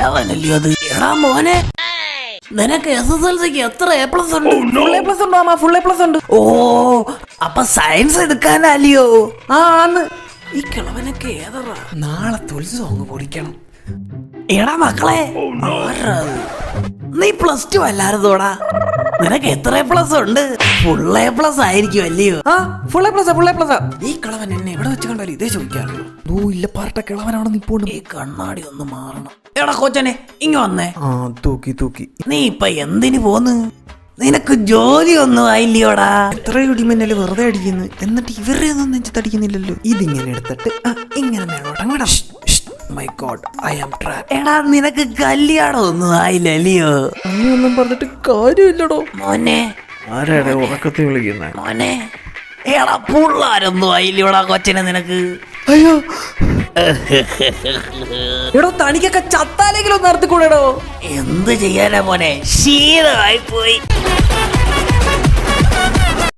അവനല്ലയോ അത്? എടാ മോനെ, നിനക്ക് SSLCക്ക് എത്ര A+ ഉണ്ട്? ഫുൾ A+ ഉണ്ട് മാമ, ഫുൾ A+ ഉണ്ട്. ഓ, അപ്പൊ സയൻസ് എടുക്കാനല്ലയോ? ആന്ന്. ഈ കിളവനൊക്കെ ഏതറാ? നാളെ തുൽസോ അങ്ങ് പൊടിക്കണം. എടാ മക്കളെ, ആരാ അത്? നീ +2 അല്ലായിരുന്നോടാ? നിനക്ക് എത്ര A+ ഉണ്ട്? ഫുൾ A+ ആയിരിക്കും അല്ലയോ? ആ ഫുൾ A+. ഈ കിളവൻ എന്നെ എവിടെ വെച്ച് കണ്ടാലും ഇതേ ചോദിക്കാറുള്ളൂ. ഇല്ല പാർട്ട കിളവനാണ് നിപ്പോണ്ട്. ഈ കണ്ണാടി ഒന്ന് മാറണം. എടാ കൊച്ചനെ, ഇങ്ങ വന്നേ. ആ തൂക്കി. നീ ഇപ്പൊ എന്തിനു പോന്ന്? നിനക്ക് ജോലി ഒന്നും ആയില്ലയോടാ? എത്രയോ ഇടിമിന്നല് വെറുതെ അടിക്കുന്നു, എന്നിട്ട് ഇവരുടെ ഒന്നും നെഞ്ചത്തടിക്കുന്നില്ലല്ലോ. ഇതിങ്ങനെ എടുത്തിട്ട് ഇങ്ങനെ മേളോട്ടം. My god, I am trapped. എടാ നിനക്ക് കല്യാണം ഒന്നും ആയില്ലല്ലയോ? അങ്ങനെയൊന്നും പറഞ്ഞിട്ട് കാര്യമില്ലടോ. മോനെ, ആരാടെ ഉറക്കത്തെ വിളിക്കുന്നേ? മോനെ, എടാ പുള്ളാരൊന്നും ആയില്ലയോടാ കൊച്ചനെ നിനക്ക്? അയ്യോ എടോ, തനിക്കൊക്കെ ചത്താലെങ്കിലും നിർത്തിക്കൂടെടോ. എന്ത് ചെയ്യാനാ മോനെ, ശീലമായി പോയി.